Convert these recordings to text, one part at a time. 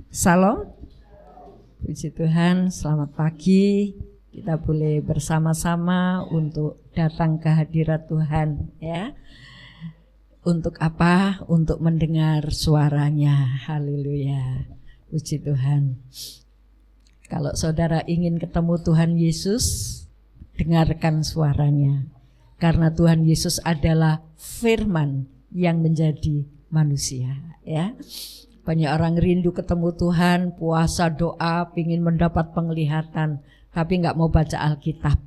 Salam, puji Tuhan, selamat pagi. Kita boleh bersama-sama untuk datang ke hadirat Tuhan, ya. Untuk apa? Untuk mendengar suaranya. Haleluya, puji Tuhan. Kalau saudara ingin ketemu Tuhan Yesus, dengarkan suaranya. Karena Tuhan Yesus adalah firman yang menjadi manusia, ya. Banyak orang rindu ketemu Tuhan, puasa, doa, ingin mendapat penglihatan, tapi nggak mau baca Alkitab.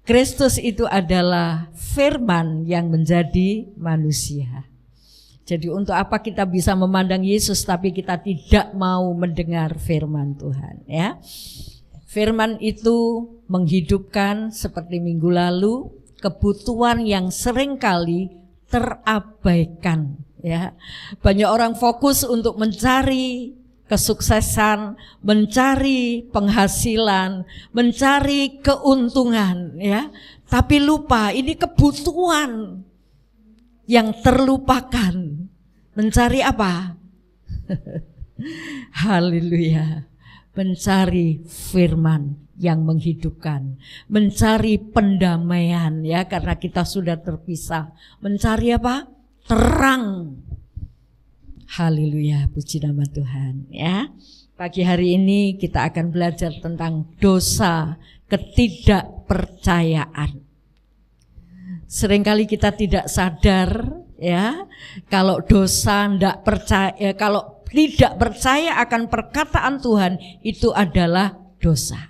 Kristus itu adalah firman yang menjadi manusia. Jadi untuk apa kita bisa memandang Yesus tapi kita tidak mau mendengar firman Tuhan, ya? Firman itu menghidupkan seperti minggu lalu, kebutuhan yang seringkali terabaikan. Ya, banyak orang fokus untuk mencari kesuksesan, mencari penghasilan, mencari keuntungan, ya. Tapi lupa ini kebutuhan yang terlupakan. Mencari apa? Haleluya. Mencari firman yang menghidupkan, mencari pendamaian, ya, karena kita sudah terpisah. Mencari apa? Terang. Haleluya, puji nama Tuhan, ya. Pagi hari ini kita akan belajar tentang dosa ketidakpercayaan. Seringkali kita tidak sadar, ya, kalau dosa tidak percaya, kalau tidak percaya akan perkataan Tuhan itu adalah dosa.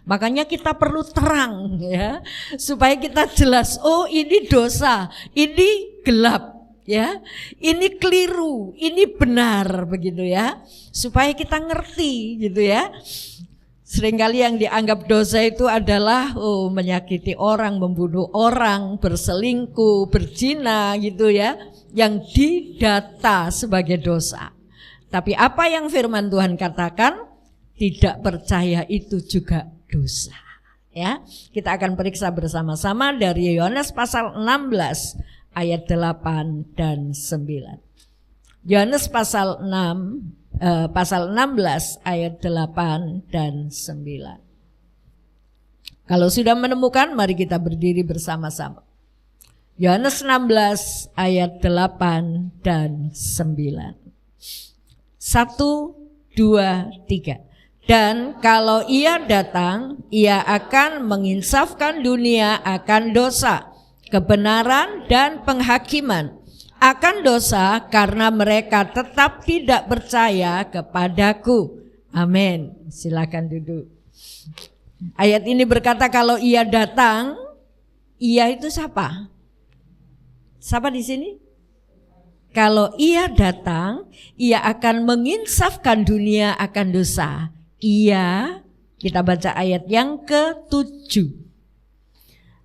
Makanya kita perlu terang, ya, supaya kita jelas, oh ini dosa, ini gelap, ya, ini keliru, ini benar, begitu, ya, supaya kita ngerti, gitu, ya. Seringkali yang dianggap dosa itu adalah menyakiti orang, membunuh orang, berselingkuh, berzina, gitu, ya, yang didata sebagai dosa. Tapi apa yang firman Tuhan katakan, tidak percaya itu juga dosa, ya. Kita akan periksa bersama-sama dari Yohanes pasal 16 ayat 8 dan 9. Yohanes pasal 16 ayat 8 dan 9. Kalau sudah menemukan, mari kita berdiri bersama-sama. Yohanes 16 ayat 8 dan 9. 1, 2, 3. Dan kalau ia datang, ia akan menginsafkan dunia akan dosa, kebenaran dan penghakiman. Akan dosa karena mereka tetap tidak percaya kepadaku. Amin. Silakan duduk. Ayat ini berkata kalau ia datang, ia itu siapa? Siapa di sini? Kalau ia datang, ia akan menginsafkan dunia akan dosa. Ia, kita baca ayat yang ke-7.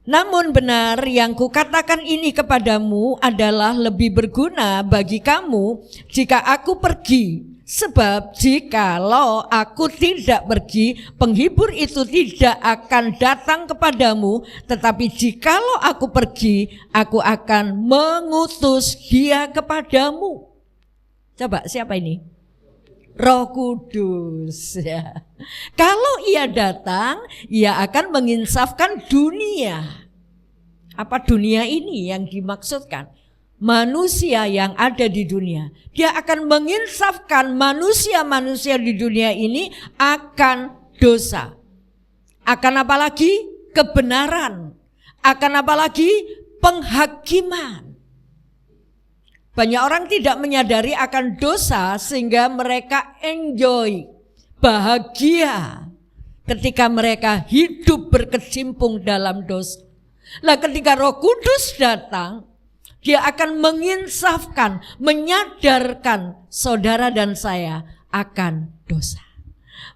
Namun benar yang kukatakan ini kepadamu adalah lebih berguna bagi kamu jika aku pergi. Sebab jikalau aku tidak pergi, penghibur itu tidak akan datang kepadamu. Tetapi jikalau aku pergi, aku akan mengutus dia kepadamu. Coba siapa ini? Roh Kudus, ya. Kalau ia datang, ia akan menginsafkan dunia. Apa dunia ini yang dimaksudkan? Manusia yang ada di dunia. Dia akan menginsafkan manusia-manusia di dunia ini akan dosa. Akan apa lagi? Kebenaran. Akan apa lagi? Penghakiman. Banyak orang tidak menyadari akan dosa sehingga mereka enjoy, bahagia ketika mereka hidup berkecimpung dalam dosa. Nah, ketika Roh Kudus datang, dia akan menginsafkan, menyadarkan saudara dan saya akan dosa.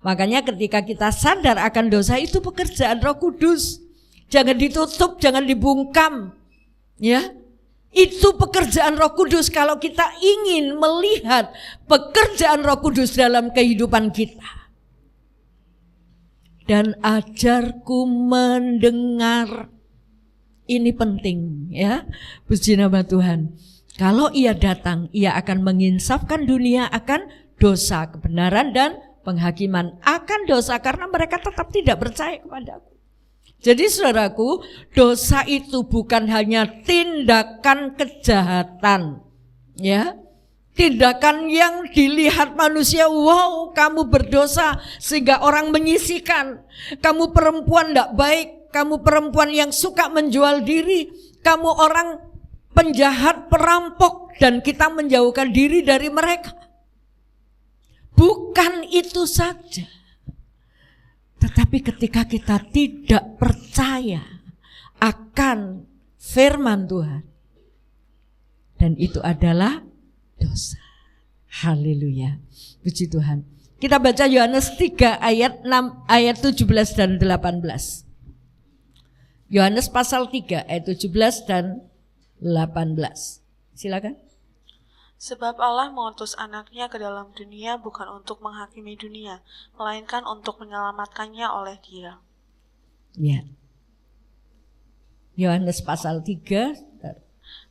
Makanya ketika kita sadar akan dosa, itu pekerjaan Roh Kudus. Jangan ditutup, jangan dibungkam, ya. Itu pekerjaan Roh Kudus kalau kita ingin melihat pekerjaan Roh Kudus dalam kehidupan kita. Dan ajarku mendengar. Ini penting, ya. Puji nama Tuhan. Kalau ia datang, ia akan menginsafkan dunia akan dosa, kebenaran dan penghakiman akan dosa karena mereka tetap tidak percaya kepadaku. Jadi saudaraku, dosa itu bukan hanya tindakan kejahatan, ya. Tindakan yang dilihat manusia, wow kamu berdosa sehingga orang menyisihkan. Kamu perempuan tidak baik, kamu perempuan yang suka menjual diri, kamu orang penjahat, perampok, dan kita menjauhkan diri dari mereka. Bukan itu saja. Tetapi ketika kita tidak percaya akan firman Tuhan, dan itu adalah dosa. Haleluya. Puji Tuhan. Kita baca Yohanes 3 ayat 6, ayat 17 dan 18. Yohanes pasal 3 ayat 17 dan 18. Silakan. Sebab Allah mengutus anaknya ke dalam dunia bukan untuk menghakimi dunia, melainkan untuk menyelamatkannya oleh Dia. Ya. Yohanes pasal 3.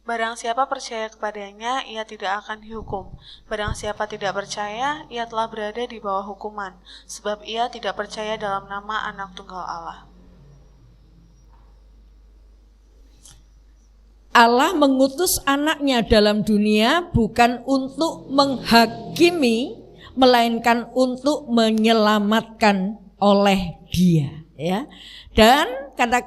Barang siapa percaya kepadanya, ia tidak akan dihukum. Barang siapa tidak percaya, ia telah berada di bawah hukuman, sebab ia tidak percaya dalam nama Anak Tunggal Allah. Allah mengutus anaknya dalam dunia bukan untuk menghakimi, melainkan untuk menyelamatkan oleh Dia, ya. Dan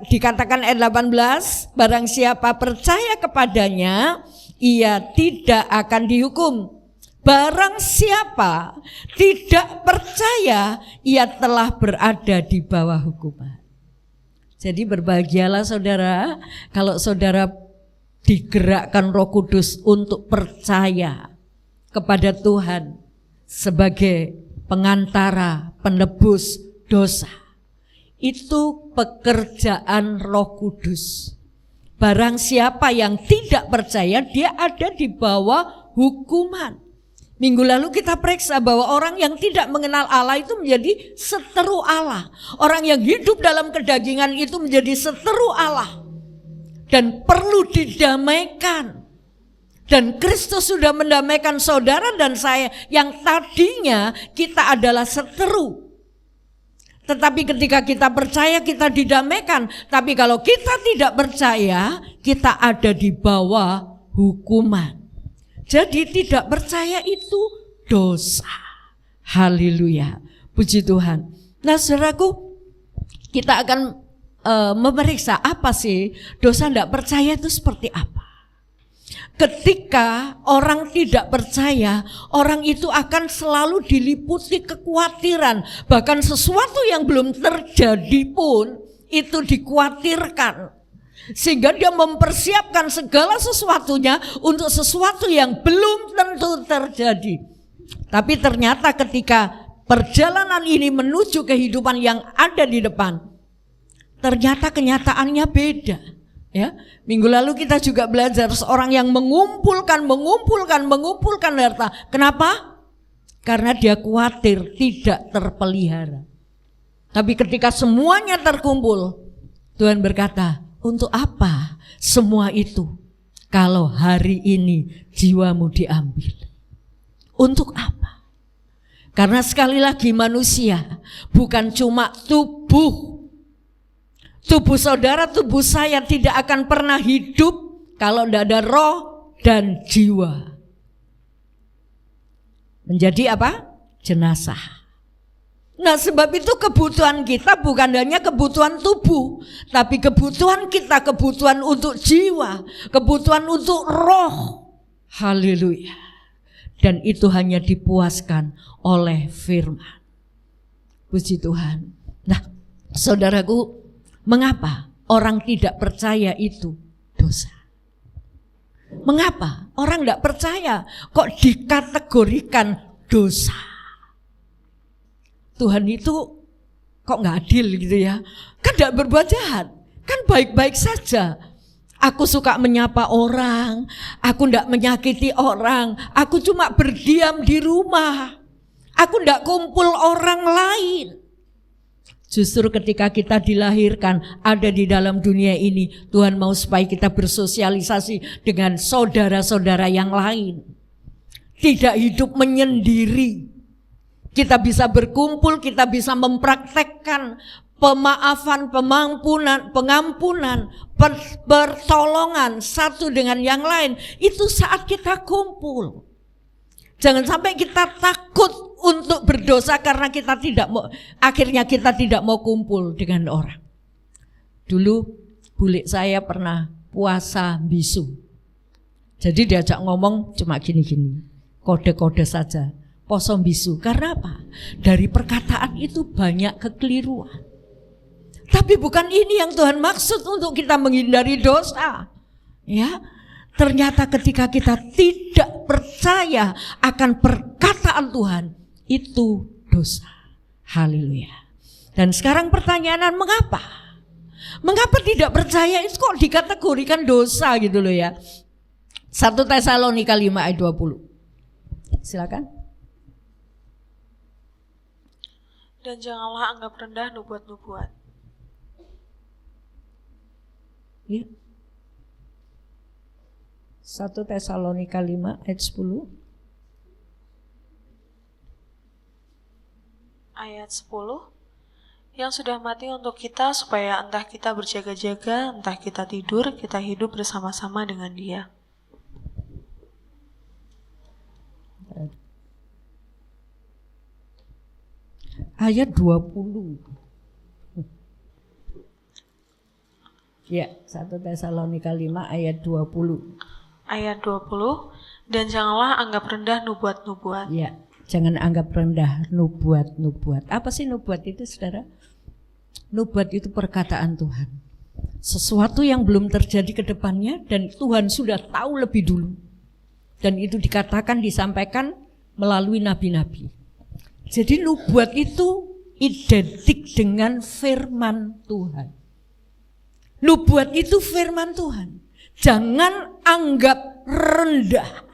dikatakan ayat 18, barang siapa percaya kepadanya, ia tidak akan dihukum. Barang siapa tidak percaya, ia telah berada di bawah hukuman. Jadi berbahagialah saudara, kalau saudara digerakkan Roh Kudus untuk percaya kepada Tuhan sebagai pengantara, penebus dosa. Itu pekerjaan Roh Kudus. Barang siapa yang tidak percaya, dia ada di bawah hukuman. Minggu lalu kita periksa bahwa orang yang tidak mengenal Allah itu menjadi seteru Allah. Orang yang hidup dalam kedagingan itu menjadi seteru Allah dan perlu didamaikan. Dan Kristus sudah mendamaikan saudara dan saya yang tadinya kita adalah seteru. Tetapi ketika kita percaya, kita didamaikan. Tapi kalau kita tidak percaya, kita ada di bawah hukuman. Jadi tidak percaya itu dosa. Haleluya. Puji Tuhan. Nah saudaraku, kita akan memeriksa apa sih dosa tidak percaya itu seperti apa. Ketika orang tidak percaya, orang itu akan selalu diliputi kekhawatiran. Bahkan sesuatu yang belum terjadi pun itu dikhawatirkan. Sehingga dia mempersiapkan segala sesuatunya untuk sesuatu yang belum tentu terjadi. Tapi ternyata ketika perjalanan ini menuju kehidupan yang ada di depan, ternyata kenyataannya beda. Ya, minggu lalu kita juga belajar seorang yang mengumpulkan harta. Kenapa? Karena dia khawatir tidak terpelihara. Tapi ketika semuanya terkumpul, Tuhan berkata, untuk apa semua itu kalau hari ini jiwamu diambil? Untuk apa? Karena sekali lagi manusia bukan cuma tubuh. Tubuh saudara, tubuh saya tidak akan pernah hidup kalau tidak ada roh dan jiwa. Menjadi apa? Jenazah. Nah sebab itu kebutuhan kita bukan hanya kebutuhan tubuh, tapi kebutuhan kita, kebutuhan untuk jiwa, kebutuhan untuk roh. Haleluya. Dan itu hanya dipuaskan oleh firman. Puji Tuhan. Nah saudaraku, mengapa orang tidak percaya itu dosa? Mengapa orang tidak percaya kok dikategorikan dosa? Tuhan itu kok nggak adil gitu ya? Kan tidak berbuat jahat, kan baik-baik saja. Aku suka menyapa orang, aku tidak menyakiti orang, aku cuma berdiam di rumah, aku tidak kumpul orang lain. Justru ketika kita dilahirkan ada di dalam dunia ini, Tuhan mau supaya kita bersosialisasi dengan saudara-saudara yang lain. Tidak hidup menyendiri. Kita bisa berkumpul, kita bisa mempraktekkan pemaafan, pengampunan, pertolongan satu dengan yang lain. Itu saat kita kumpul. Jangan sampai kita takut untuk berdosa karena akhirnya kita tidak mau kumpul dengan orang. Dulu bule saya pernah puasa bisu. Jadi diajak ngomong cuma gini-gini, kode-kode saja, poso bisu. Karena apa? Dari perkataan itu banyak kekeliruan. Tapi bukan ini yang Tuhan maksud untuk kita menghindari dosa. Ya. Ternyata ketika kita tidak percaya akan perkataan Tuhan, itu dosa. Haleluya. Dan sekarang pertanyaan, mengapa? Mengapa tidak percaya itu kok dikategorikan dosa gitu loh ya. 1 Tesalonika 5 ayat 20. Silakan. Dan janganlah anggap rendah nubuat-nubuat. Ya. 1 Tesalonika 5 ayat 10. Ayat 10. Yang sudah mati untuk kita supaya entah kita berjaga-jaga, entah kita tidur, kita hidup bersama-sama dengan Dia. Ayat 20. Ya, 1 Tesalonika 5 ayat 20. Ayat 20, dan janganlah anggap rendah nubuat-nubuat. Ya, jangan anggap rendah nubuat-nubuat. Apa sih nubuat itu, saudara? Nubuat itu perkataan Tuhan. Sesuatu yang belum terjadi ke depannya dan Tuhan sudah tahu lebih dulu. Dan itu dikatakan, disampaikan melalui nabi-nabi. Jadi nubuat itu identik dengan firman Tuhan. Nubuat itu firman Tuhan. Jangan anggap rendah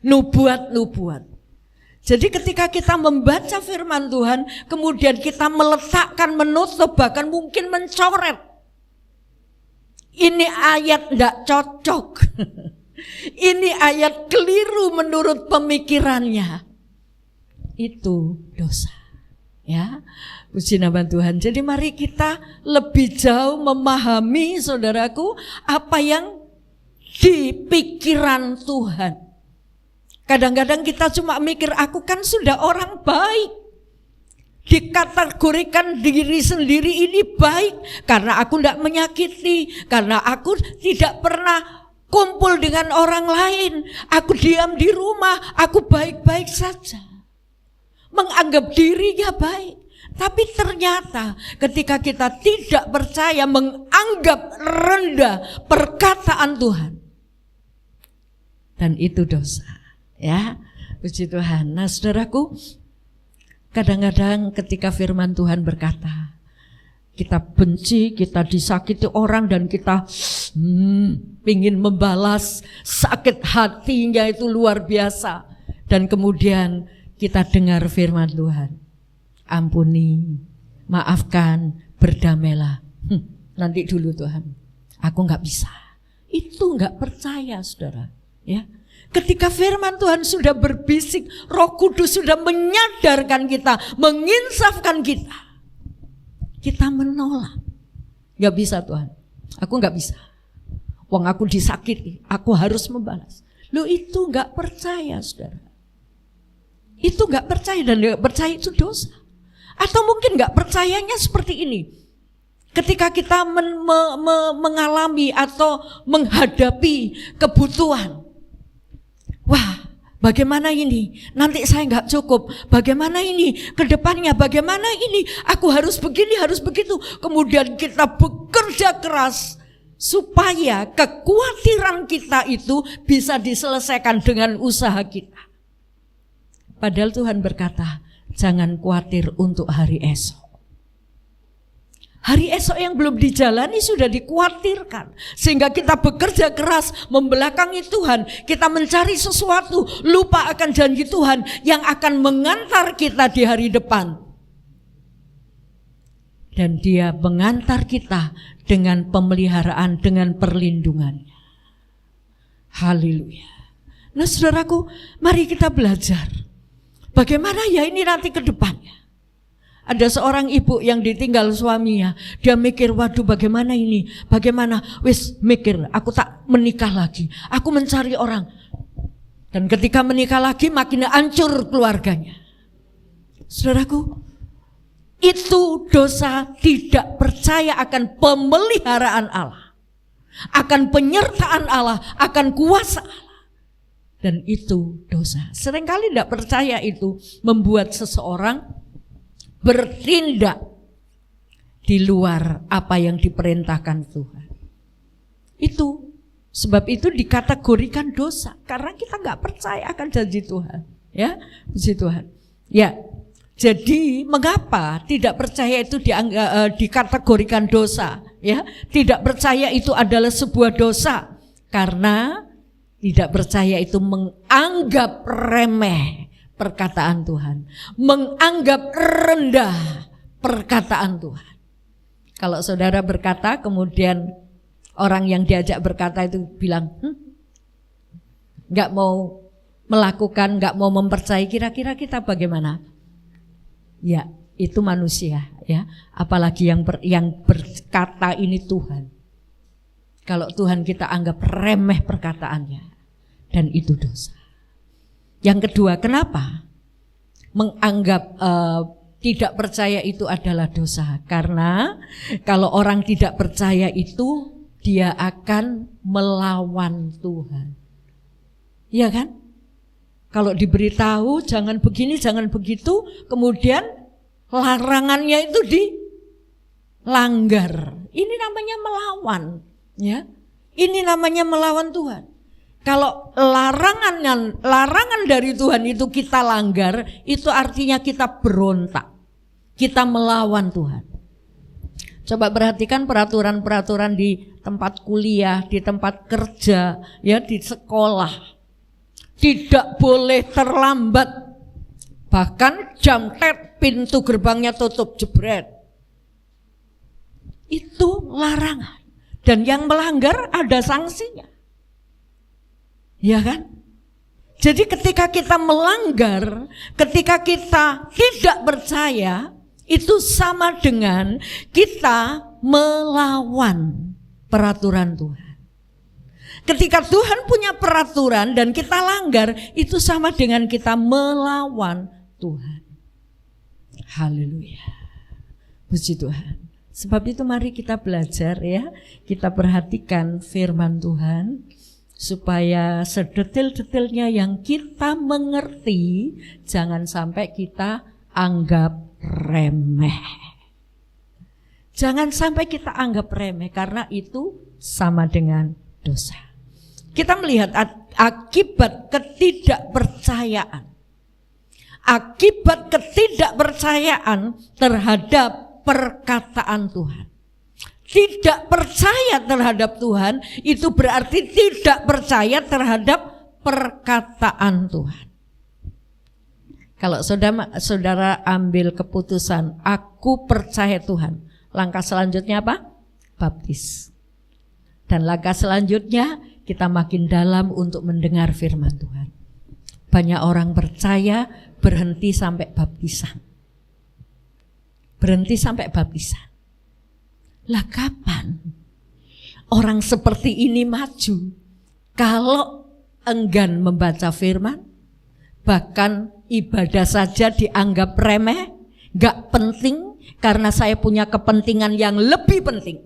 nubuat-nubuat. Jadi ketika kita membaca firman Tuhan, kemudian kita meletakkan, menutup, bahkan mungkin mencoret. Ini ayat tidak cocok. Ini ayat keliru menurut pemikirannya. Itu dosa. Ya, puji nama Tuhan. Jadi mari kita lebih jauh memahami, saudaraku, apa yang di pikiran Tuhan. Kadang-kadang kita cuma mikir, aku kan sudah orang baik. Dikategorikan diri sendiri ini baik karena aku tidak menyakiti, karena aku tidak pernah kumpul dengan orang lain, aku diam di rumah, aku baik-baik saja. Menganggap dirinya baik. Tapi ternyata ketika kita tidak percaya, menganggap rendah perkataan Tuhan, dan itu dosa. Ya, puji Tuhan. Nah, saudaraku, kadang-kadang ketika firman Tuhan berkata, kita benci, kita disakiti orang, dan kita ingin membalas sakit hatinya itu luar biasa. Dan kemudian kita dengar firman Tuhan, ampuni, maafkan, berdamailah. Nanti dulu Tuhan, aku gak bisa. Itu gak percaya, saudara. Ya, ketika firman Tuhan sudah berbisik, Roh Kudus sudah menyadarkan kita, menginsafkan kita, kita menolak. Gak bisa Tuhan, aku gak bisa. Wong aku disakiti, aku harus membalas. Lu itu gak percaya, saudara. Itu gak percaya, dan gak percaya itu dosa. Atau mungkin gak percayanya seperti ini. Ketika kita mengalami atau menghadapi kebutuhan, wah, bagaimana ini? Nanti saya gak cukup. Bagaimana ini? Kedepannya bagaimana ini? Aku harus begini, harus begitu. Kemudian kita bekerja keras supaya kekhawatiran kita itu bisa diselesaikan dengan usaha kita. Padahal Tuhan berkata, jangan khawatir untuk hari esok. Hari esok yang belum dijalani sudah dikhawatirkan. Sehingga kita bekerja keras membelakangi Tuhan. Kita mencari sesuatu, lupa akan janji Tuhan yang akan mengantar kita di hari depan. Dan Dia mengantar kita dengan pemeliharaan, dengan perlindungannya. Haleluya. Nah saudaraku, mari kita belajar. Bagaimana ya ini nanti ke depannya. Ada seorang ibu yang ditinggal suaminya. Dia mikir, waduh bagaimana ini. Bagaimana, wis mikir, aku tak menikah lagi. Aku mencari orang. Dan ketika menikah lagi makin hancur keluarganya. Saudaraku, itu dosa tidak percaya akan pemeliharaan Allah, akan penyertaan Allah, akan kuasa Allah. Dan itu dosa. Seringkali tidak percaya itu membuat seseorang bertindak di luar apa yang diperintahkan Tuhan. Itu sebab itu dikategorikan dosa karena kita nggak percaya akan janji Tuhan. Ya, puji Tuhan. Ya. Jadi mengapa tidak percaya itu dikategorikan dosa? Ya, tidak percaya itu adalah sebuah dosa karena tidak percaya itu menganggap remeh perkataan Tuhan, menganggap rendah perkataan Tuhan. Kalau saudara berkata kemudian orang yang diajak berkata itu bilang, nggak mau melakukan, nggak mau mempercayai, kira-kira kita bagaimana? Ya, itu manusia, ya. Apalagi yang berkata ini Tuhan. Kalau Tuhan kita anggap remeh perkataannya, dan itu dosa. Yang kedua, kenapa menganggap tidak percaya itu adalah dosa? Karena kalau orang tidak percaya itu dia akan melawan Tuhan. Iya kan? Kalau diberitahu jangan begini, jangan begitu, kemudian larangannya itu dilanggar. Ini namanya melawan, ya. Ini namanya melawan Tuhan. Kalau larangan dari Tuhan itu kita langgar, itu artinya kita berontak. Kita melawan Tuhan. Coba perhatikan peraturan-peraturan di tempat kuliah, di tempat kerja, ya, di sekolah. Tidak boleh terlambat. Bahkan jam tet pintu gerbangnya tutup, jebret. Itu larangan. Dan yang melanggar ada sanksinya. Ya kan? Jadi ketika kita melanggar, ketika kita tidak percaya, itu sama dengan kita melawan peraturan Tuhan. Ketika Tuhan punya peraturan dan kita langgar, itu sama dengan kita melawan Tuhan. Haleluya. Puji Tuhan. Sebab itu mari kita belajar, ya. Kita perhatikan firman Tuhan supaya sedetil-detilnya yang kita mengerti jangan sampai kita anggap remeh. Jangan sampai kita anggap remeh karena itu sama dengan dosa. Kita melihat akibat ketidakpercayaan. Akibat ketidakpercayaan terhadap perkataan Tuhan. Tidak percaya terhadap Tuhan itu berarti tidak percaya terhadap perkataan Tuhan. Kalau saudara ambil keputusan, aku percaya Tuhan, langkah selanjutnya apa? Baptis. Dan langkah selanjutnya kita makin dalam untuk mendengar firman Tuhan. Banyak orang percaya berhenti sampai baptisan. Berhenti sampai baptisan. Lah kapan orang seperti ini maju? Kalau enggan membaca firman, bahkan ibadah saja dianggap remeh, gak penting karena saya punya kepentingan yang lebih penting.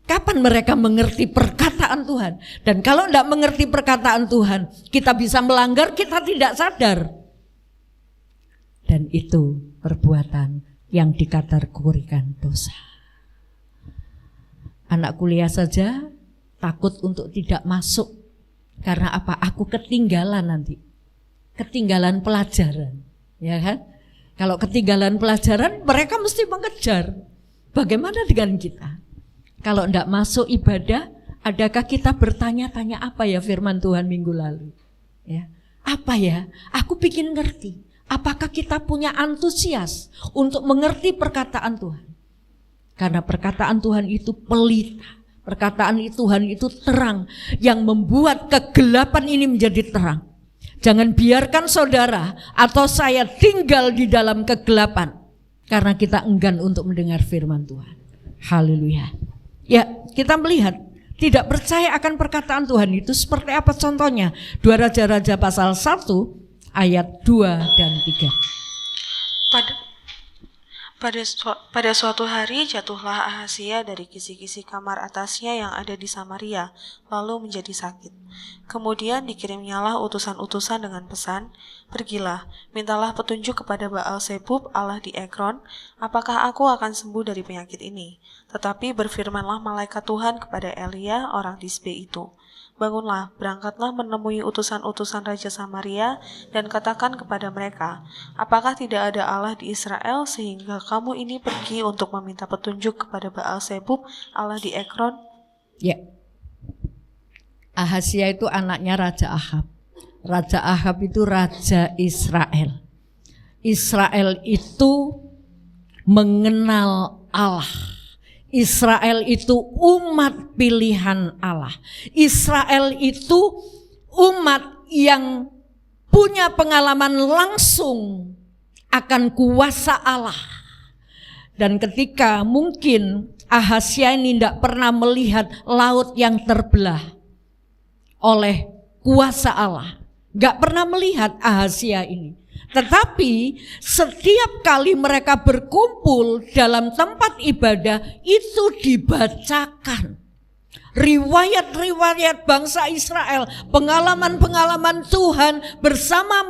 Kapan mereka mengerti perkataan Tuhan? Dan kalau tidak mengerti perkataan Tuhan, kita bisa melanggar, kita tidak sadar. Dan itu perbuatan yang dikategorikan dosa. Anak kuliah saja takut untuk tidak masuk. Karena apa? Aku ketinggalan nanti. Ketinggalan pelajaran. Ya kan? Kalau ketinggalan pelajaran, mereka mesti mengejar. Bagaimana dengan kita? Kalau tidak masuk ibadah, adakah kita bertanya-tanya apa ya firman Tuhan minggu lalu? Ya, apa ya? Aku bikin ngerti. Apakah kita punya antusias untuk mengerti perkataan Tuhan? Karena perkataan Tuhan itu pelita, perkataan Tuhan itu terang yang membuat kegelapan ini menjadi terang. Jangan biarkan saudara atau saya tinggal di dalam kegelapan karena kita enggan untuk mendengar firman Tuhan. Haleluya. Ya, kita melihat tidak percaya akan perkataan Tuhan itu seperti apa contohnya? 2 Raja-Raja pasal 1 ayat 2 dan 3. Pada suatu hari jatuhlah Ahazia dari kisi-kisi kamar atasnya yang ada di Samaria, lalu menjadi sakit. Kemudian dikirimnyalah utusan-utusan dengan pesan, "Pergilah, mintalah petunjuk kepada Baal-Zebub Allah di Ekron, apakah aku akan sembuh dari penyakit ini?" Tetapi berfirmanlah malaikat Tuhan kepada Elia orang Tisbe itu, "Bangunlah, berangkatlah menemui utusan-utusan Raja Samaria dan katakan kepada mereka, apakah tidak ada Allah di Israel sehingga kamu ini pergi untuk meminta petunjuk kepada Baal-Zebub Allah di Ekron?" Ya, Ahazia itu anaknya Raja Ahab. Raja Ahab itu Raja Israel. Israel itu mengenal Allah. Israel itu umat pilihan Allah. Israel itu umat yang punya pengalaman langsung akan kuasa Allah. Dan ketika mungkin Ahazia ini tidak pernah melihat laut yang terbelah oleh kuasa Allah, gak pernah melihat Ahazia ini. Tetapi setiap kali mereka berkumpul dalam tempat ibadah itu dibacakan riwayat-riwayat bangsa Israel, pengalaman-pengalaman Tuhan bersama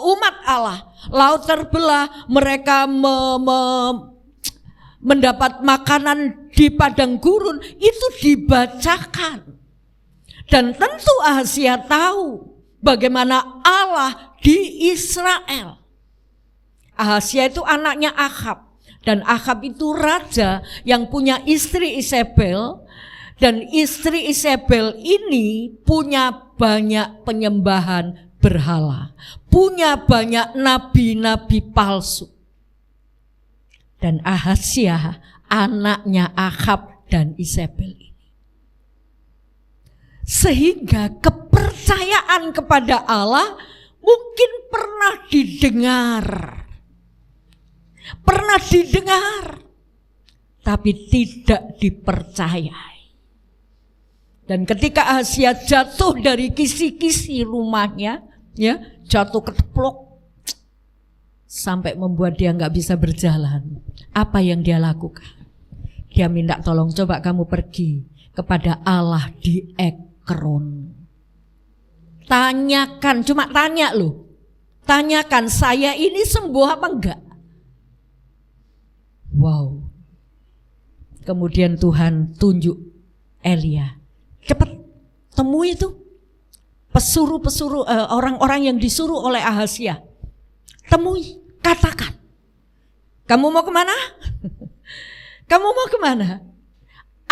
umat Allah. Laut terbelah, mereka mendapat makanan di padang gurun, itu dibacakan. Dan tentu Ahazia tahu bagaimana Allah di Israel. Ahazia itu anaknya Ahab, dan Ahab itu raja yang punya istri Isabel, dan istri Isabel ini punya banyak penyembahan berhala, punya banyak nabi-nabi palsu. Dan Ahazia anaknya Ahab dan Isabel ini. Sehingga kepercayaan kepada Allah mungkin pernah didengar, tapi tidak dipercayai. Dan ketika Ahazia jatuh dari kisi-kisi rumahnya, ya, jatuh keteplok sampai membuat dia nggak bisa berjalan. Apa yang dia lakukan? Dia minta tolong, coba kamu pergi kepada Allah di Ekron. Tanyakan, cuma tanya loh. Tanyakan, saya ini sembuh apa enggak? Wow. Kemudian Tuhan tunjuk Elia. Cepat temui itu pesuruh-pesuruh, orang-orang yang disuruh oleh Ahazia. Temui, katakan. Kamu mau kemana? Kamu mau kemana?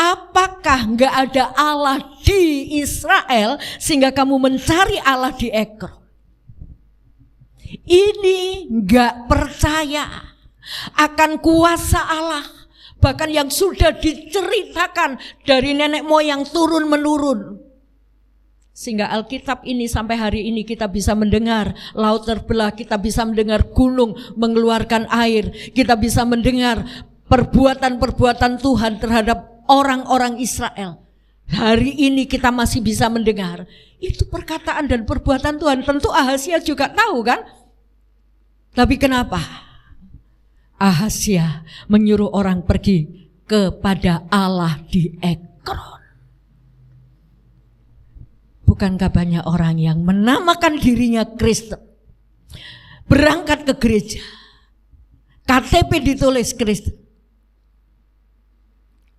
Apakah enggak ada Allah di Israel sehingga kamu mencari Allah di Ekron? Ini enggak percaya akan kuasa Allah, bahkan yang sudah diceritakan dari nenek moyang turun menurun. Sehingga Alkitab ini sampai hari ini kita bisa mendengar laut terbelah, kita bisa mendengar gunung mengeluarkan air, kita bisa mendengar perbuatan-perbuatan Tuhan terhadap orang-orang Israel. Hari ini kita masih bisa mendengar. Itu perkataan dan perbuatan Tuhan. Tentu Ahazia juga tahu kan? Tapi kenapa Ahazia menyuruh orang pergi kepada Allah di Ekron? Bukankah banyak orang yang menamakan dirinya Kristen, berangkat ke gereja, KTP ditulis Kristen,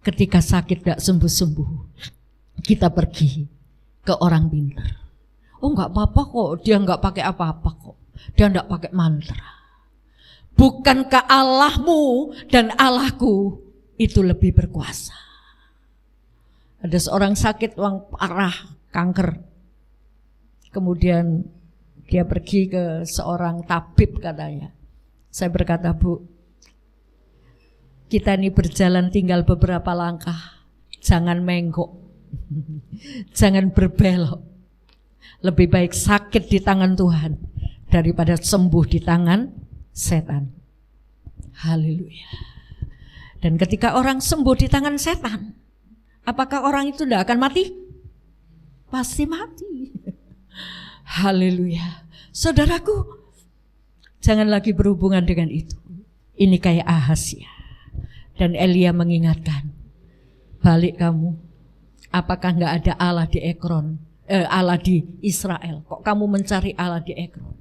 ketika sakit tidak sembuh-sembuh, kita pergi ke orang pintar. Oh enggak apa-apa kok, dia enggak pakai apa-apa kok, dia enggak pakai mantra. Bukankah Allahmu dan Allahku itu lebih berkuasa? Ada seorang sakit, orang parah, kanker. Kemudian Dia pergi ke seorang tabib katanya. Saya berkata, Bu, kita ini berjalan tinggal beberapa langkah, jangan menggok, jangan berbelok. Lebih baik sakit di tangan Tuhan daripada sembuh di tangan setan. Haleluya. Dan ketika orang sembuh di tangan setan, apakah orang itu tidak akan mati? Pasti mati. Haleluya. Saudaraku, jangan lagi berhubungan dengan itu. Ini kayak Ahazia. Dan Elia mengingatkan, balik kamu. Apakah enggak ada Allah di Ekron? Allah di Israel. Kok kamu mencari Allah di Ekron?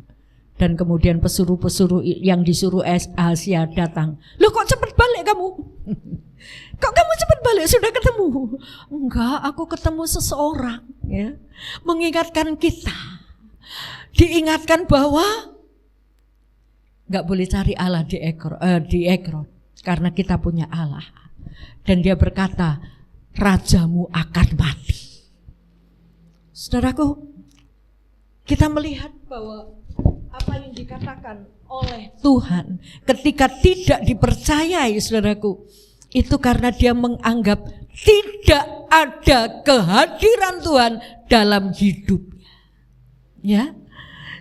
Dan kemudian pesuruh-pesuruh yang disuruh Ahazia datang. Loh, kok cepat balik kamu? Kok kamu cepat balik? Sudah ketemu? Enggak, aku ketemu seseorang, ya. Mengingatkan kita. Diingatkan bahwa enggak boleh cari Allah di Ekron karena kita punya Allah. Dan dia berkata, rajamu akan mati. Saudaraku, kita melihat bahwa apa yang dikatakan oleh Tuhan ketika tidak dipercayai, saudaraku, itu karena dia menganggap tidak ada kehadiran Tuhan dalam hidupnya. Ya.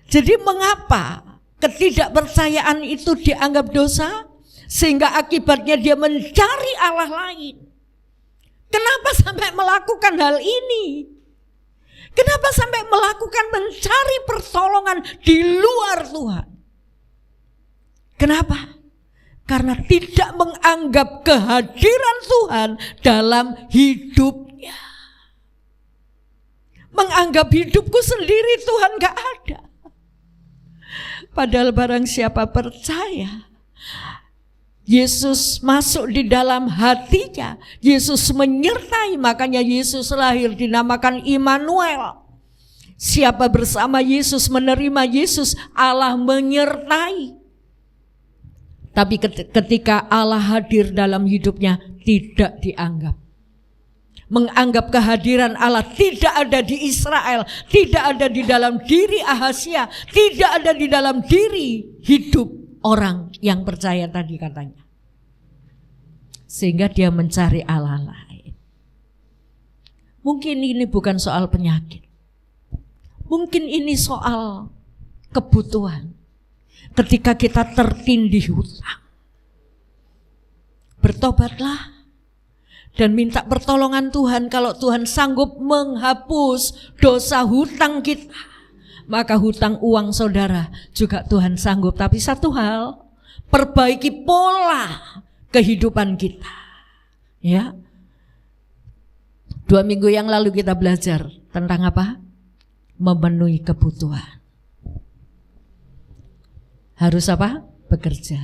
Jadi mengapa ketidakpercayaan itu dianggap dosa? Sehingga akibatnya dia mencari Allah lain. Kenapa sampai melakukan hal ini? Kenapa sampai melakukan mencari pertolongan di luar Tuhan? Kenapa? Karena tidak menganggap kehadiran Tuhan dalam hidupnya. Menganggap hidupku sendiri Tuhan gak ada. Padahal barang siapa percaya, Yesus masuk di dalam hatinya, Yesus menyertai, makanya Yesus lahir dinamakan Immanuel. Siapa bersama Yesus, menerima Yesus, Allah menyertai. Tapi ketika Allah hadir dalam hidupnya, tidak dianggap. Menganggap kehadiran Allah tidak ada di Israel, tidak ada di dalam diri Ahazia, tidak ada di dalam diri hidup orang yang percaya tadi katanya. Sehingga dia mencari Allah lain. Mungkin ini bukan soal penyakit. Mungkin ini soal kebutuhan. Ketika kita tertindih hutang, bertobatlah dan minta pertolongan Tuhan. Kalau Tuhan sanggup menghapus dosa hutang kita, maka hutang uang saudara juga Tuhan sanggup. Tapi satu hal, perbaiki pola kehidupan kita. Ya. 2 minggu yang lalu kita belajar tentang apa? Memenuhi kebutuhan. Harus apa? Bekerja.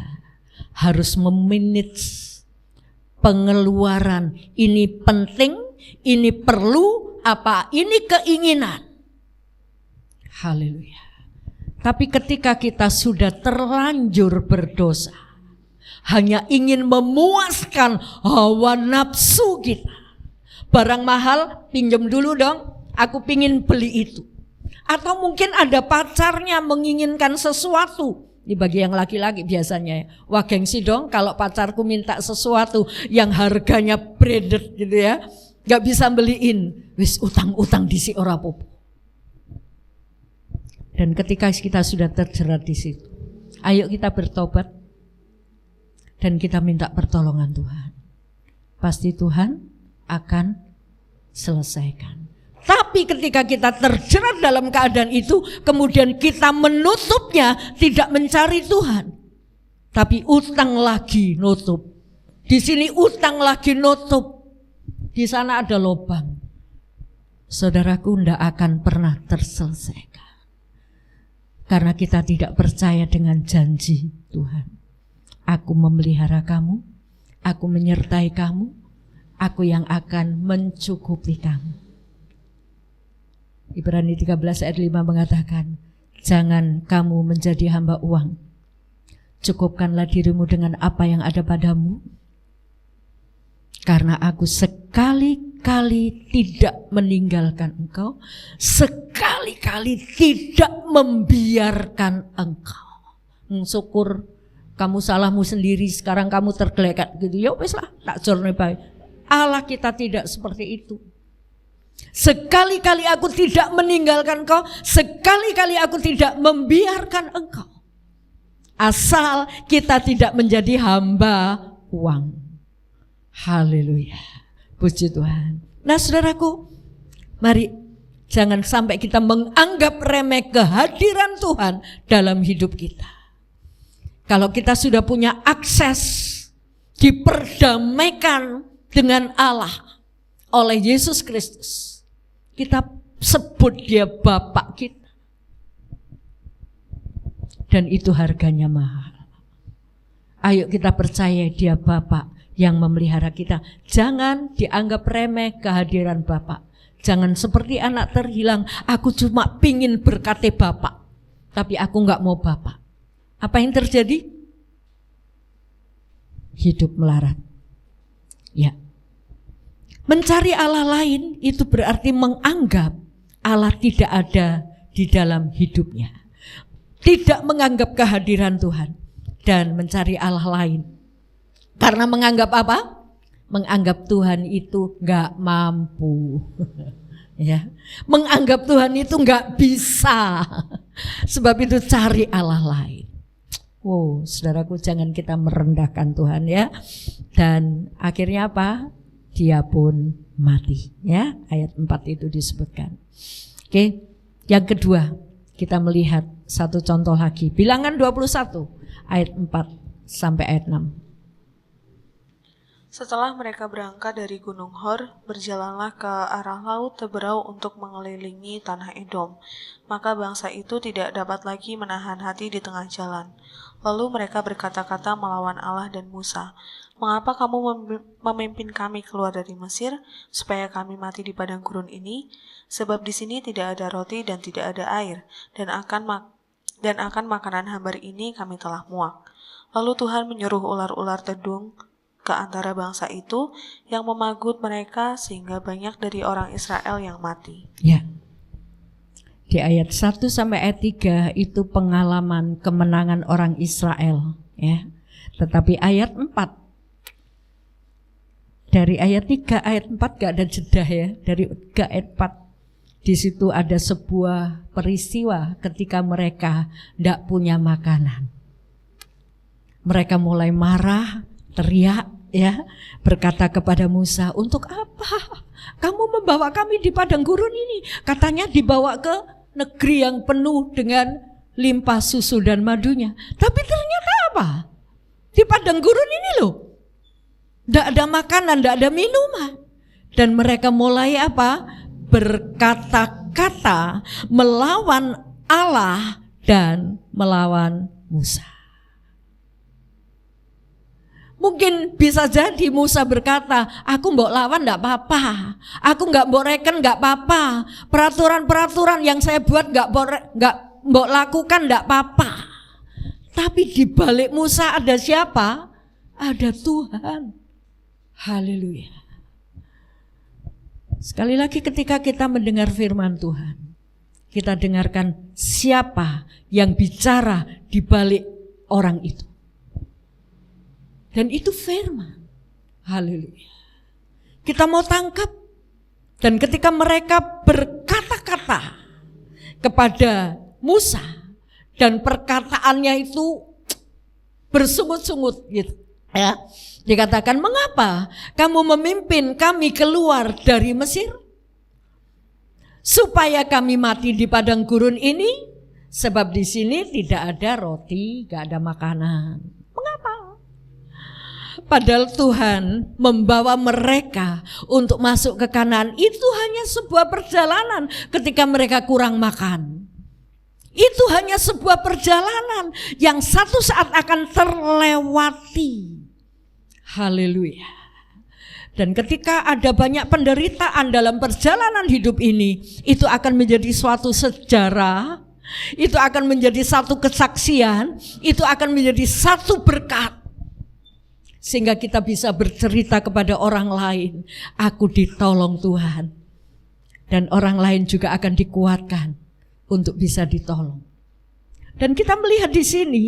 Harus memanage pengeluaran. Ini penting, ini perlu, apa? Ini keinginan. Haleluya. Tapi ketika kita sudah terlanjur berdosa, hanya ingin memuaskan hawa nafsu kita. Barang mahal, pinjam dulu dong, aku pingin beli itu. Atau mungkin ada pacarnya menginginkan sesuatu. Ini bagi yang laki-laki biasanya, wah gengsi dong kalau pacarku minta sesuatu yang harganya branded gitu ya, gak bisa beliin, wis utang-utang disi ora popo. Dan ketika kita sudah terjerat di situ, ayo kita bertobat dan kita minta pertolongan Tuhan. Pasti Tuhan akan selesaikan. Tapi ketika kita terjerat dalam keadaan itu, kemudian kita menutupnya, tidak mencari Tuhan, tapi utang lagi nutup. Di sini utang lagi nutup. Di sana ada lubang. Saudaraku, tidak akan pernah terselesaikan. Karena kita tidak percaya dengan janji Tuhan. Aku memelihara kamu, aku menyertai kamu, aku yang akan mencukupi kamu. Ibrani 13 ayat 5 mengatakan, jangan kamu menjadi hamba uang. Cukupkanlah dirimu dengan apa yang ada padamu. Karena aku sekali sekali-kali tidak meninggalkan engkau, sekali-kali tidak membiarkan engkau. Syukur kamu salahmu sendiri, sekarang kamu tergelekat gitu. Ya wis lah, tak jorne bae. Allah kita tidak seperti itu. Sekali-kali aku tidak meninggalkan engkau, sekali-kali aku tidak membiarkan engkau. Asal kita tidak menjadi hamba uang. Haleluya. Puji Tuhan. Nah saudaraku, mari jangan sampai kita menganggap remeh kehadiran Tuhan dalam hidup kita. Kalau kita sudah punya akses, diperdamaikan dengan Allah oleh Yesus Kristus, kita sebut dia Bapak kita. Dan itu harganya mahal. Ayo kita percaya dia Bapak yang memelihara kita. Jangan dianggap remeh kehadiran Bapak. Jangan seperti anak terhilang, aku cuma pingin berkati Bapak, tapi aku gak mau Bapak. Apa yang terjadi? Hidup melarat. Ya. Mencari Allah lain itu berarti menganggap Allah tidak ada di dalam hidupnya. Tidak menganggap kehadiran Tuhan dan mencari Allah lain. Karena menganggap apa? Menganggap Tuhan itu gak mampu. Ya. Menganggap Tuhan itu gak bisa. Sebab itu cari Allah lain. Wow, saudaraku, jangan kita merendahkan Tuhan ya. Dan akhirnya apa? Dia pun mati ya. Ayat 4 itu disebutkan. Oke, yang kedua kita melihat satu contoh lagi. Bilangan 21 ayat 4 sampai ayat 6. Setelah mereka berangkat dari Gunung Hor, berjalanlah ke arah laut Teberau untuk mengelilingi tanah Edom. Maka bangsa itu tidak dapat lagi menahan hati di tengah jalan. Lalu mereka berkata-kata melawan Allah dan Musa, "Mengapa kamu memimpin kami keluar dari Mesir, supaya kami mati di padang gurun ini? Sebab di sini tidak ada roti dan tidak ada air, dan akan makanan hambar ini kami telah muak." Lalu Tuhan menyuruh ular-ular tedung ke antara bangsa itu yang memagut mereka sehingga banyak dari orang Israel yang mati. Ya. Di ayat 1 sampai ayat 3 itu pengalaman kemenangan orang Israel ya. Tetapi ayat 4, dari ayat 3 ayat 4 gak ada jeda ya. Dari ayat 4 di situ ada sebuah peristiwa ketika mereka tidak punya makanan. Mereka mulai marah, teriak ya, berkata kepada Musa, "Untuk apa kamu membawa kami di padang gurun ini? Katanya dibawa ke negeri yang penuh dengan limpah susu dan madunya. Tapi ternyata apa? Di padang gurun ini loh, tidak ada makanan, tidak ada minuman." Dan mereka mulai apa? Berkata-kata melawan Allah dan melawan Musa. Mungkin bisa jadi Musa berkata, "Aku mbok lawan enggak apa-apa. Aku enggak mbok reken enggak apa-apa. Peraturan-peraturan yang saya buat enggak mbok lakukan enggak apa-apa." Tapi di balik Musa ada siapa? Ada Tuhan. Haleluya. Sekali lagi ketika kita mendengar firman Tuhan, kita dengarkan siapa yang bicara di balik orang itu. Dan itu firman. Haleluya. Kita mau tangkap. Dan ketika mereka berkata-kata kepada Musa, dan perkataannya itu bersungut-sungut gitu ya. Dikatakan, "Mengapa kamu memimpin kami keluar dari Mesir? Supaya kami mati di padang gurun ini, sebab di sini tidak ada roti, tidak ada makanan." Mengapa? Padahal Tuhan membawa mereka untuk masuk ke Kanaan. Itu hanya sebuah perjalanan ketika mereka kurang makan. Itu hanya sebuah perjalanan yang satu saat akan terlewati. Haleluya. Dan ketika ada banyak penderitaan dalam perjalanan hidup ini, itu akan menjadi suatu sejarah, itu akan menjadi satu kesaksian, itu akan menjadi satu berkat. Sehingga kita bisa bercerita kepada orang lain, aku ditolong Tuhan. Dan orang lain juga akan dikuatkan untuk bisa ditolong. Dan kita melihat di sini,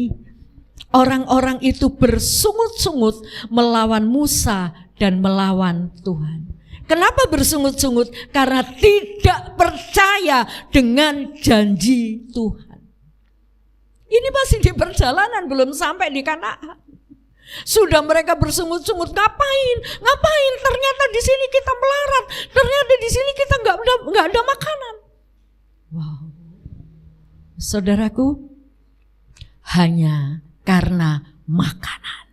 orang-orang itu bersungut-sungut melawan Musa dan melawan Tuhan. Kenapa bersungut-sungut? Karena tidak percaya dengan janji Tuhan. Ini masih di perjalanan, belum sampai di Kanaan. Sudah mereka bersungut-sungut, ngapain? Ternyata di sini kita melarat, ternyata di sini kita nggak ada makanan. Wow, saudaraku, hanya karena makanan,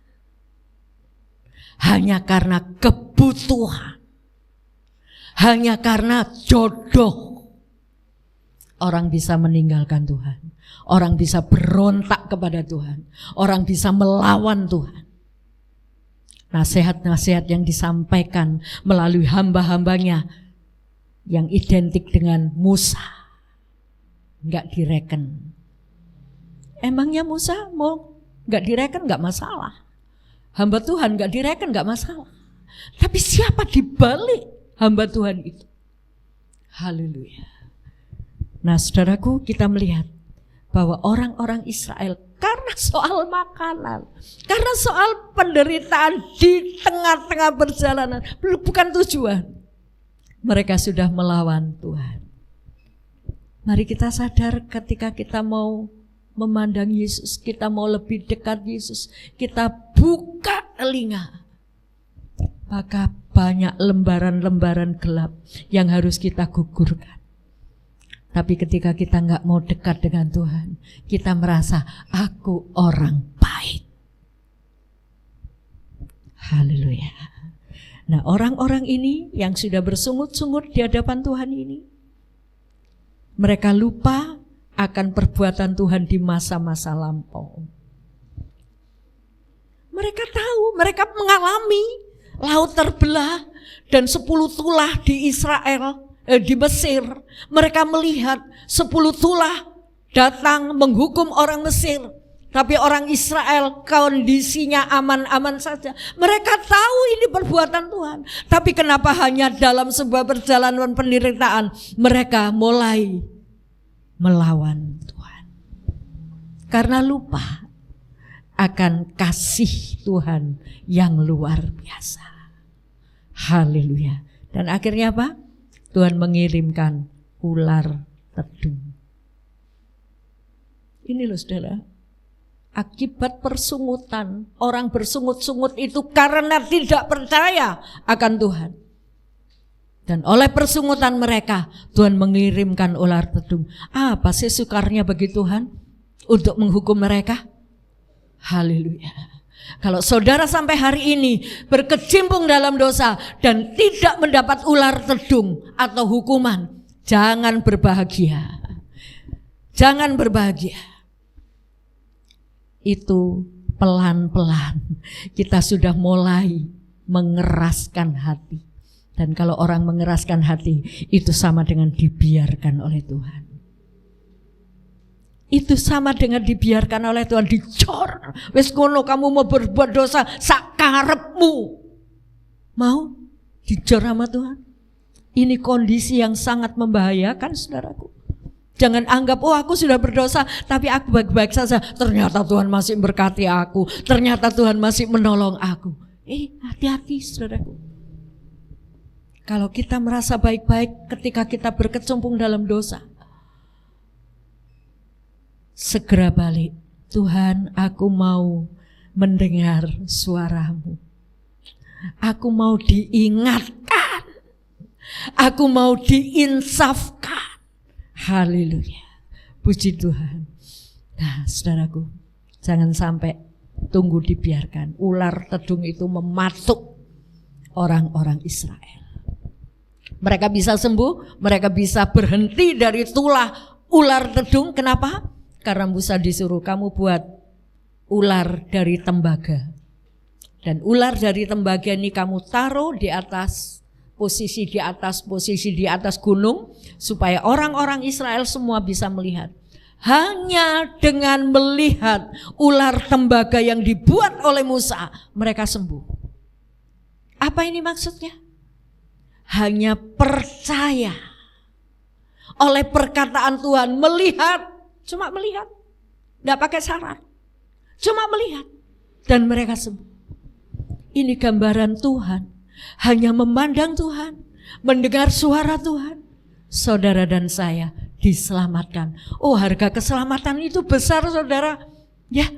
hanya karena kebutuhan, hanya karena jodoh, orang bisa meninggalkan Tuhan. Orang bisa berontak kepada Tuhan. Orang bisa melawan Tuhan. Nasihat-nasihat yang disampaikan melalui hamba-hambanya yang identik dengan Musa nggak direken. Emangnya Musa mau nggak direken nggak masalah. Hamba Tuhan nggak direken nggak masalah. Tapi siapa di balik hamba Tuhan itu? Haleluya. Nah, saudaraku, kita melihat bahwa orang-orang Israel karena soal makanan, karena soal penderitaan di tengah-tengah perjalanan, bukan tujuan, mereka sudah melawan Tuhan. Mari kita sadar ketika kita mau memandang Yesus, kita mau lebih dekat Yesus, kita buka telinga, maka banyak lembaran-lembaran gelap yang harus kita gugurkan. Tapi ketika kita nggak mau dekat dengan Tuhan, kita merasa aku orang baik. Haleluya. Nah, orang-orang ini yang sudah bersungut-sungut di hadapan Tuhan ini, mereka lupa akan perbuatan Tuhan di masa-masa lampau. Mereka tahu, mereka mengalami laut terbelah dan 10 tulah di Israel. Di Mesir, mereka melihat 10 tulah datang menghukum orang Mesir. Tapi orang Israel kondisinya aman-aman saja. Mereka tahu ini perbuatan Tuhan. Tapi kenapa hanya dalam sebuah perjalanan penderitaan mereka mulai melawan Tuhan? Karena lupa akan kasih Tuhan yang luar biasa. Haleluya. Dan akhirnya apa? Tuhan mengirimkan ular tedung. Ini loh saudara, akibat persungutan, orang bersungut-sungut itu karena tidak percaya akan Tuhan. Dan oleh persungutan mereka, Tuhan mengirimkan ular tedung. Apa sih sukarnya bagi Tuhan untuk menghukum mereka? Haleluya. Kalau saudara sampai hari ini berkecimpung dalam dosa dan tidak mendapat ular tedung atau hukuman, jangan berbahagia. Jangan berbahagia. Itu pelan-pelan kita sudah mulai mengeraskan hati. Dan kalau orang mengeraskan hati, itu sama dengan dibiarkan oleh Tuhan. Itu sama dengan dibiarkan oleh Tuhan, dicor. Wes kono kamu mau berbuat dosa sak karepmu. Mau dicor sama Tuhan. Ini kondisi yang sangat membahayakan saudaraku. Jangan anggap aku sudah berdosa tapi aku baik-baik saja. Ternyata Tuhan masih berkati aku. Ternyata Tuhan masih menolong aku. Hati-hati saudaraku. Kalau kita merasa baik-baik ketika kita berkecimpung dalam dosa, segera balik. Tuhan, aku mau mendengar suaramu. Aku mau diingatkan. Aku mau diinsafkan. Haleluya. Puji Tuhan. Nah, saudaraku, jangan sampai tunggu dibiarkan. Ular tedung itu mematuk orang-orang Israel. Mereka bisa sembuh, mereka bisa berhenti dari tulah ular tedung. Kenapa? Karena Musa disuruh kamu buat ular dari tembaga. Dan ular dari tembaga ini kamu taruh di atas posisi di atas gunung supaya orang-orang Israel semua bisa melihat. Hanya dengan melihat ular tembaga yang dibuat oleh Musa, mereka sembuh. Apa ini maksudnya? Hanya percaya oleh perkataan Tuhan, melihat, cuma melihat, tidak pakai syarat, cuma melihat, dan mereka sembuh. Ini gambaran Tuhan, hanya memandang Tuhan, mendengar suara Tuhan, saudara dan saya diselamatkan. Oh, harga keselamatan itu besar, saudara. Ya,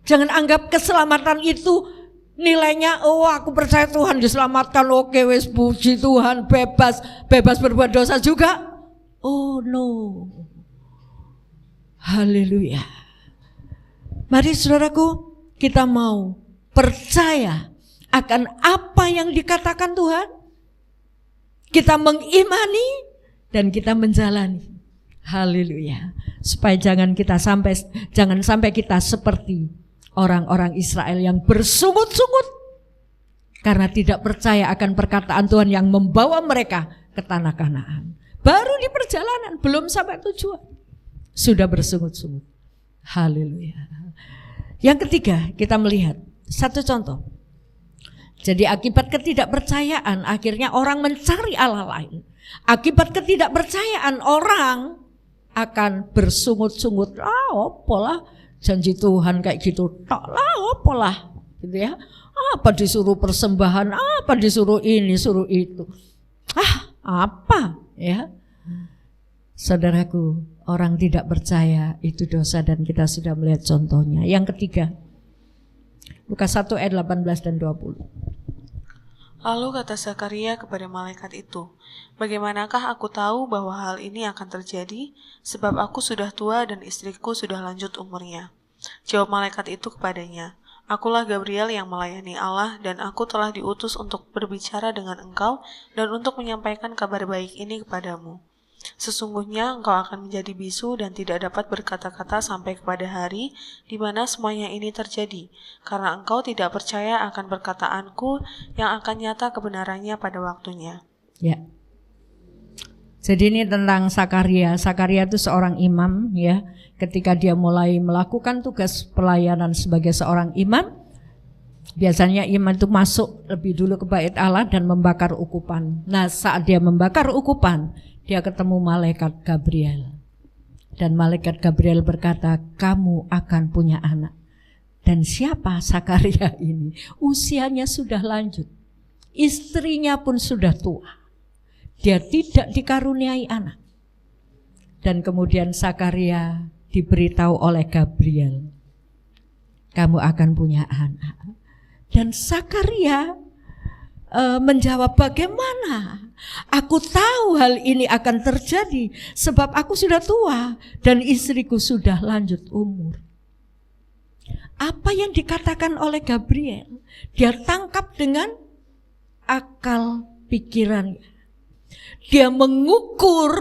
jangan anggap keselamatan itu nilainya, oh aku percaya Tuhan diselamatkan, oke wes puji Tuhan, bebas berbuat dosa juga. Oh no. Haleluya. Mari saudaraku, kita mau percaya akan apa yang dikatakan Tuhan. Kita mengimani dan kita menjalani. Haleluya. Supaya jangan sampai kita seperti orang-orang Israel yang bersungut-sungut karena tidak percaya akan perkataan Tuhan yang membawa mereka ke tanah Kanaan. Baru di perjalanan, belum sampai tujuan, sudah bersungut-sungut. Haleluya. Yang ketiga, kita melihat satu contoh. Jadi akibat ketidakpercayaan akhirnya orang mencari Allah lain. Akibat ketidakpercayaan orang akan bersungut-sungut. Apalah janji Tuhan kayak gitu. Apalah gitu ya. Apa disuruh persembahan, apa disuruh ini, suruh itu. Apa ya. Saudaraku, orang tidak percaya itu dosa dan kita sudah melihat contohnya. Yang ketiga, Lukas 1 ayat 18 dan 20. Lalu kata Zakaria kepada malaikat itu, bagaimanakah aku tahu bahwa hal ini akan terjadi, sebab aku sudah tua dan istriku sudah lanjut umurnya. Jawab malaikat itu kepadanya, akulah Gabriel yang melayani Allah dan aku telah diutus untuk berbicara dengan engkau dan untuk menyampaikan kabar baik ini kepadamu. Sesungguhnya engkau akan menjadi bisu dan tidak dapat berkata-kata sampai kepada hari di mana semuanya ini terjadi, karena engkau tidak percaya akan perkataanku yang akan nyata kebenarannya pada waktunya. Ya. Jadi ini tentang Zakaria. Zakaria itu seorang imam ya. Ketika dia mulai melakukan tugas pelayanan sebagai seorang imam, biasanya imam itu masuk lebih dulu ke bait Allah dan membakar ukupan. Nah, saat dia membakar ukupan, dia ketemu malaikat Gabriel. Dan malaikat Gabriel berkata, kamu akan punya anak. Dan siapa Zakaria ini? Usianya sudah lanjut. Istrinya pun sudah tua. Dia tidak dikaruniai anak. Dan kemudian Zakaria diberitahu oleh Gabriel, kamu akan punya anak. Dan Zakaria menjawab, bagaimana? Aku tahu hal ini akan terjadi sebab aku sudah tua dan istriku sudah lanjut umur. Apa yang dikatakan oleh Gabriel, dia tangkap dengan akal pikirannya. Dia mengukur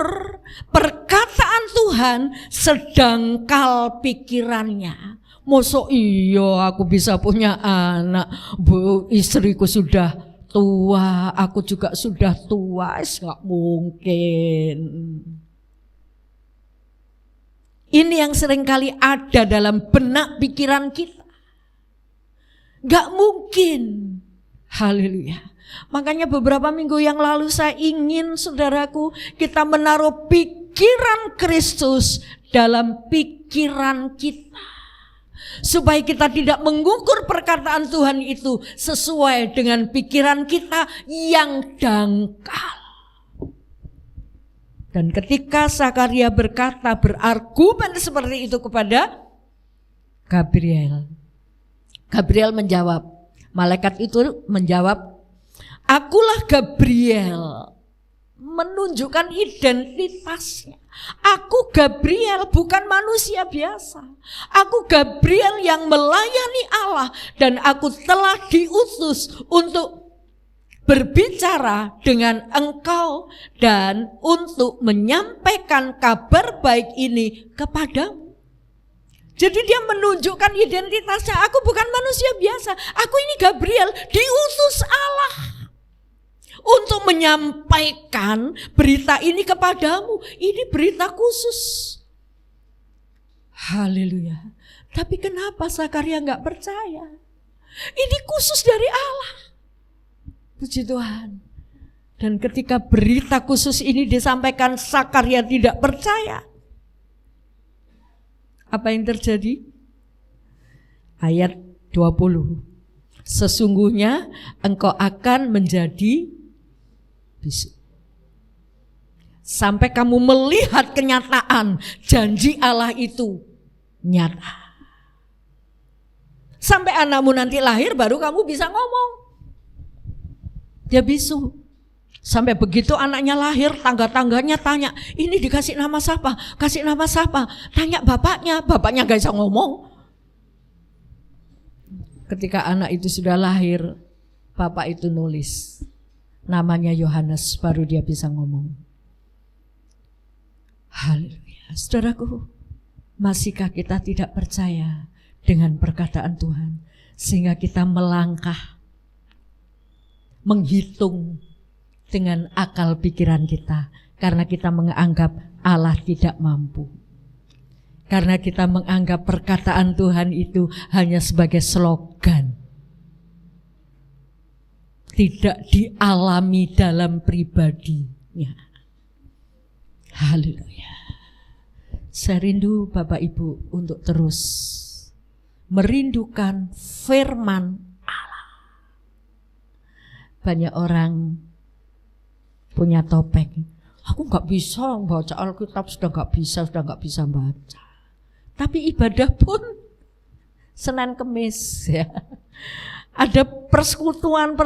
perkataan Tuhan sedangkal pikirannya. Mosok iya aku bisa punya anak, istriku sudah tua, aku juga sudah tua, gak mungkin. Ini yang seringkali ada dalam benak pikiran kita. Gak mungkin. Haleluya. Makanya beberapa minggu yang lalu saya ingin saudaraku kita menaruh pikiran Kristus dalam pikiran kita. Supaya kita tidak mengukur perkataan Tuhan itu sesuai dengan pikiran kita yang dangkal. Dan ketika Zakaria berkata, berargumen seperti itu kepada Gabriel, Gabriel menjawab, malaikat itu menjawab, akulah Gabriel, menunjukkan identitasnya. Aku Gabriel, bukan manusia biasa. Aku Gabriel yang melayani Allah dan aku telah diutus untuk berbicara dengan engkau dan untuk menyampaikan kabar baik ini kepadamu. Jadi dia menunjukkan identitasnya, aku bukan manusia biasa. Aku ini Gabriel, diutus Allah untuk menyampaikan berita ini kepadamu. Ini berita khusus. Haleluya. Tapi kenapa Zakaria gak percaya? Ini khusus dari Allah. Puji Tuhan. Dan ketika berita khusus ini disampaikan, Zakaria tidak percaya. Apa yang terjadi? Ayat 20. Sesungguhnya engkau akan menjadi bisu. Sampai kamu melihat kenyataan janji Allah itu nyata. Sampai anakmu nanti lahir baru kamu bisa ngomong. Dia bisu. Sampai begitu anaknya lahir, tangga-tangganya tanya, ini dikasih nama siapa? Kasih nama siapa? Tanya bapaknya gak bisa ngomong. Ketika anak itu sudah lahir, bapak itu nulis, namanya Yohanes, baru dia bisa ngomong. Haleluya. Saudaraku, masihkah kita tidak percaya dengan perkataan Tuhan, sehingga kita melangkah, menghitung dengan akal pikiran kita, karena kita menganggap Allah tidak mampu, karena kita menganggap perkataan Tuhan itu hanya sebagai slogan, tidak dialami dalam pribadinya. Haleluya. Saya rindu Bapak Ibu untuk terus merindukan firman Allah. Banyak orang punya topeng. Aku gak bisa baca Alkitab, sudah gak bisa baca. Tapi ibadah pun Senin Kemis ya. Ada persekutuan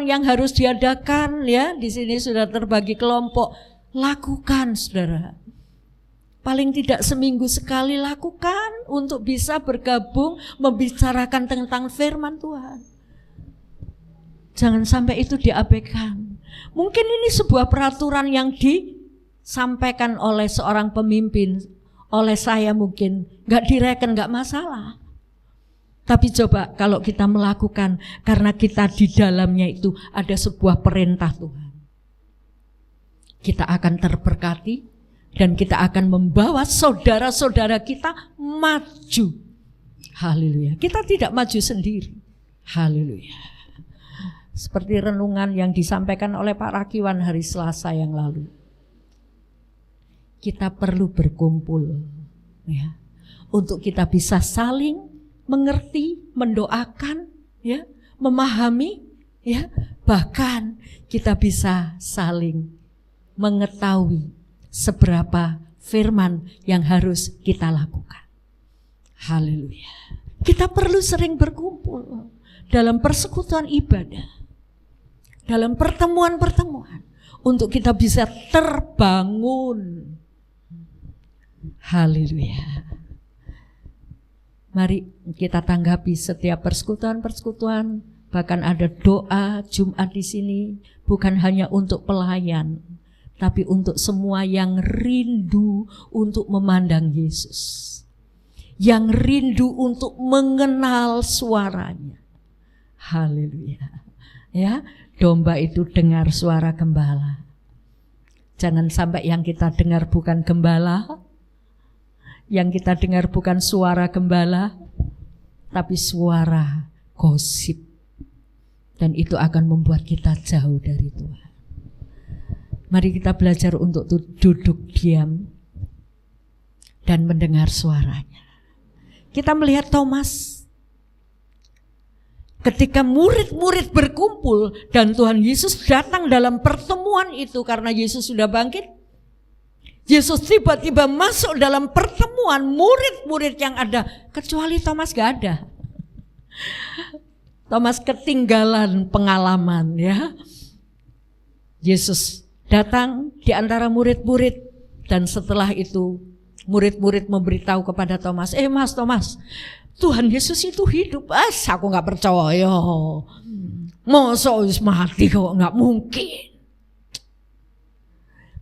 yang harus diadakan ya. Di sini sudah terbagi kelompok. Lakukan saudara. Paling tidak seminggu sekali lakukan untuk bisa bergabung membicarakan tentang firman Tuhan. Jangan sampai itu diabaikan. Mungkin ini sebuah peraturan yang disampaikan oleh seorang pemimpin, oleh saya mungkin, gak direken, gak masalah. Tapi coba kalau kita melakukan, karena kita di dalamnya itu ada sebuah perintah Tuhan. Kita akan terberkati dan kita akan membawa saudara-saudara kita maju. Haleluya. Kita tidak maju sendiri. Haleluya. Seperti renungan yang disampaikan oleh Pak Rakiwan hari Selasa yang lalu. Kita perlu berkumpul ya, untuk kita bisa saling mengerti, mendoakan, ya, memahami, ya, bahkan kita bisa saling mengetahui seberapa firman yang harus kita lakukan. Haleluya. Kita perlu sering berkumpul dalam persekutuan ibadah, dalam pertemuan-pertemuan, untuk kita bisa terbangun. Haleluya. Mari kita tanggapi setiap persekutuan-persekutuan, bahkan ada doa Jumat di sini, bukan hanya untuk pelayan, tapi untuk semua yang rindu untuk memandang Yesus, yang rindu untuk mengenal suaranya. Haleluya. Ya, domba itu dengar suara gembala. Jangan sampai yang kita dengar bukan gembala, yang kita dengar bukan suara gembala, tapi suara gosip. Dan itu akan membuat kita jauh dari Tuhan. Mari kita belajar untuk duduk diam dan mendengar suaranya. Kita melihat Thomas. Ketika murid-murid berkumpul dan Tuhan Yesus datang dalam pertemuan itu karena Yesus sudah bangkit. Yesus tiba-tiba masuk dalam pertemuan murid-murid yang ada, kecuali Thomas gak ada. Thomas ketinggalan pengalaman ya. Yesus datang di antara murid-murid dan setelah itu murid-murid memberitahu kepada Thomas, Thomas, Tuhan Yesus itu hidup. Aku gak percaya. Masa harus mati kok, gak mungkin.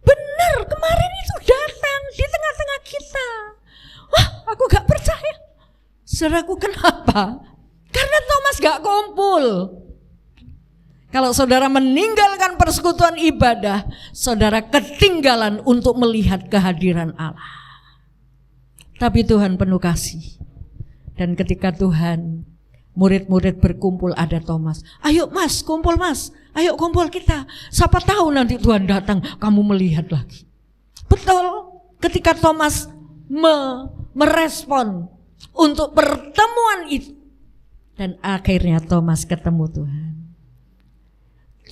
Benar, kemarin itu datang di tengah-tengah kita. Wah, aku gak percaya. Saudaraku, kenapa? Karena Thomas gak kumpul. Kalau saudara meninggalkan persekutuan ibadah, saudara ketinggalan untuk melihat kehadiran Allah. Tapi Tuhan penuh kasih. Dan ketika Tuhan, murid-murid berkumpul, ada Thomas. Ayo mas, kumpul mas. Ayo kumpul kita. Siapa tahu nanti Tuhan datang, kamu melihat lagi. Betul, ketika Thomas merespon untuk pertemuan itu. Dan akhirnya Thomas ketemu Tuhan.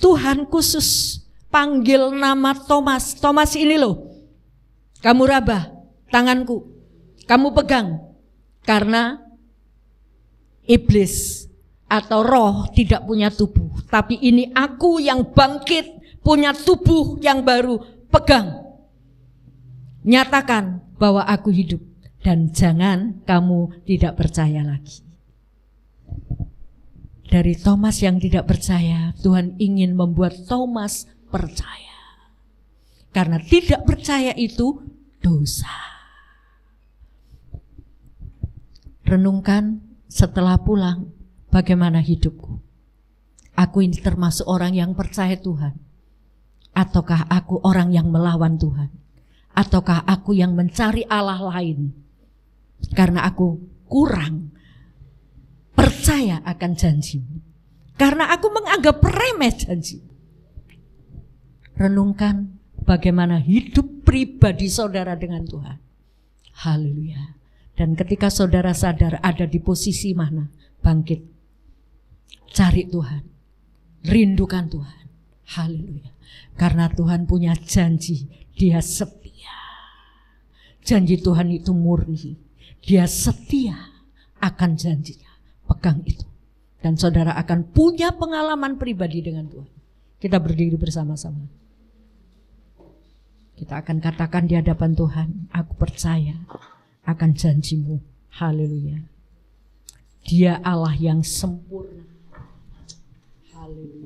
Tuhan khusus panggil nama Thomas. Thomas ini loh, kamu raba tanganku, kamu pegang. Karena iblis atau roh tidak punya tubuh. Tapi ini aku yang bangkit, punya tubuh yang baru, pegang. Nyatakan bahwa aku hidup. Dan jangan kamu tidak percaya lagi. Dari Thomas yang tidak percaya, Tuhan ingin membuat Thomas percaya. Karena tidak percaya itu dosa. Renungkan setelah pulang, bagaimana hidupku? Aku ini termasuk orang yang percaya Tuhan? Ataukah aku orang yang melawan Tuhan? Ataukah aku yang mencari Allah lain? Karena aku kurang percaya akan janji-Mu. Karena aku menganggap remeh janji. Renungkan bagaimana hidup pribadi saudara dengan Tuhan. Haleluya. Dan ketika saudara sadar ada di posisi mana, bangkit. Cari Tuhan. Rindukan Tuhan. Haleluya. Karena Tuhan punya janji, Dia setia. Janji Tuhan itu murni. Dia setia akan janjinya. Pegang itu. Dan saudara akan punya pengalaman pribadi dengan Tuhan. Kita berdiri bersama-sama. Kita akan katakan di hadapan Tuhan, aku percaya akan janji-Mu. Haleluya. Dia Allah yang sempurna. Haleluya.